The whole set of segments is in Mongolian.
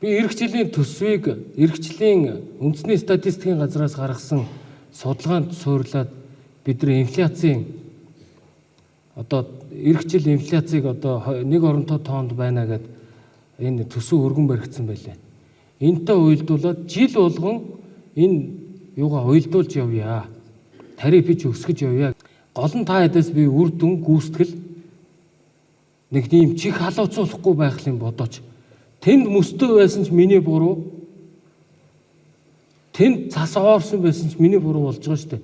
Би эх жилийн төсвийг эх жилийн үндэсний статистикийн газраас гаргасан судалгаанд суурлаад бид нар инфляцийн одоо эх жил инфляцийг одоо нэг оронтой тоонд байна гэд энэ төсөв өргөн баригдсан байлаа. Энтэй уялдуулаад жил болгон энэ юугаа уялдуулж явъя. Тарифыг өсгөж явъя. Гол нь та хэдээс би үр дүн гүйцэтгэл нэг тийм чих халууцуулахгүй байх юм бодооч. Тэнд мөстөө байсан ч миний буруу. Тэнд цас оорсон байсан ч миний буруу болж байгаа шүү дээ.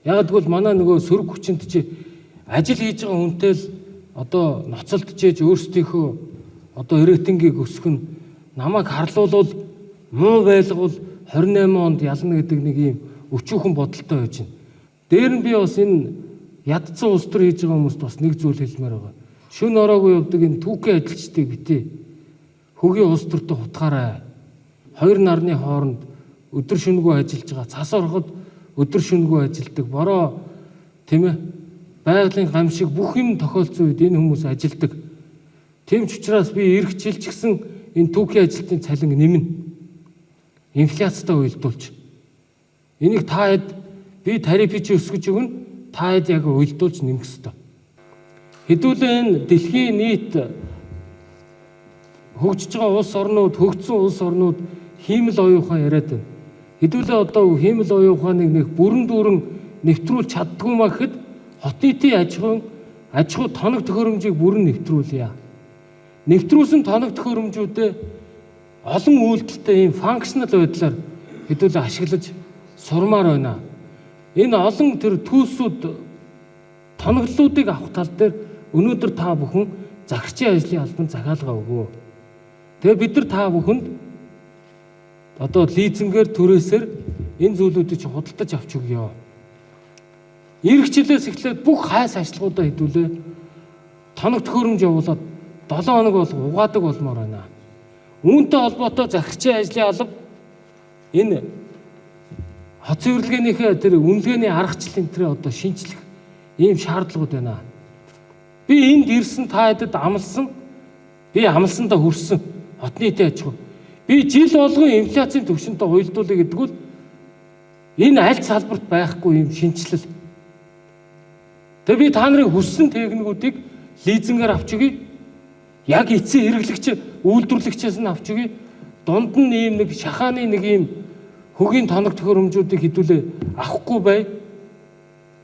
Яг тэгвэл манай нөгөө сөрөг хүчинд чи ажил хийж байгаа хүнтэй л одоо ноцолдчихэж өөрсдийнхөө одоо рейтингийг өсгөх нь намайг харлуулвал муу байлгавал 28 онд ялна гэдэг нэг юм өчүүхэн бодолтой байж байна. Дээр нь би бас энэ ядцсан улс төр хийж байгаа хүмүүст бас нэг зүйл хэлмээр байгаа. Шүн ороогүй явдаг энэ түүхийн ажилчдыг битээ хөгийн улс төртөө хутгаарай. Хоёр нарны хооронд өдөр шөнөгүй ажиллаж байгаа. Цас ороход өдөр шөнөгүй ажилдаг. Бороо тийм ээ байгалийн гам шиг бүх юм тохиолдсон үед энэ хүмүүс ажилдаг. Тийм ч учраас би эх жил ч гэсэн энэ түүхийн ажилтны цалин нэмнэ. Инфляцтай уялдуулж. Энийг та хэд би тарифыг өсгөж өгнө. Та хэд яг уялдуулж нэмэх ёстой. Хэдүүлээ энэ дэлхийн нийт хөгжиж байгаа улс орнууд, хөгжсөн улс орнууд хиймэл оюун ухаан яриад байна. Хэдүүлээ одоо хиймэл оюун ухааныг нэг бүрэн дүүрэн нэвтрүүлж чаддгүй маа гэхэд хот нийтийн аж ахуй тоног төхөөрөмжийг бүрэн нэвтрүүлье. Нэвтрүүлсэн тоног төхөөрөмжүүдээ олон үйлдэлтэй ийм функционал байдлаар хэдүүлээ ашиглаж сурмаар байна. Энэ олон тэр түүсүүд тоноглолуудыг авах тал дээр өнөөдөр та бүхэн захирчийн ажлын албанд захиалга өгөө. Тэгээ бид нар та бүхэнд одоо лизингээр түрээсээр энэ зүйлүүдийг худалдаж авч өгье. Эх жилээс эхлээд бүх хайс ажлуудаа хэдүүлээ тоног төхөөрөмж явуулаад 7 хоног бол угаадаг болмоор байна. Үүнтэй холбоотой захирчийн ажлын алба энэ хот цэвэрлэгээнийхээ тэр үнэлгээний аргачлалын тэр одоо шинжлэх ийм шаардлагууд байна. Би энд ирсэн та хэдэд амлсан. Би амлсандаа хүрсэн. Хот нийтийн аж ахуй. Би жил болгон инфляцийн түвшинтэй уялдуулъя гэдэг бол энэ аль салбарт байхгүй юм шинжилэл. Тэгээ би та нарын хүссэн техникүүдийг лизингээр авч өгье. Яг эцсийн хэрэглэгч үйлдвэрлэгчээс нь авч өгье. Дунд нь ийм нэг шахааны нэг ийм хөгийн тоног төхөөрөмжүүдийг хэдүүлээ авахгүй бай.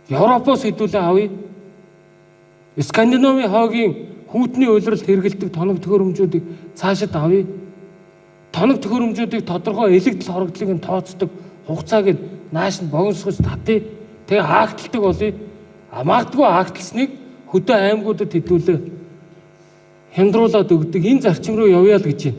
Европоос хэдүүлээ авъя. Скандинавын хоогийн хүүтний улиралд хэрэгэлдэг тоног төхөөрөмжүүдийг цаашид авъя. Тоног төхөөрөмжүүдийг тодорхой элэгдэл хорогдлыг нь тооцдог хугацааг нь нааш нь богиносгож татъя. Тэгээ хаагдталдаг болъё. Магадгүй хаагдталсныг хөдөө аймагуудад хэдүүлээ хямдруулаад өгдөг энэ зарчим руу явъя л гэж байна.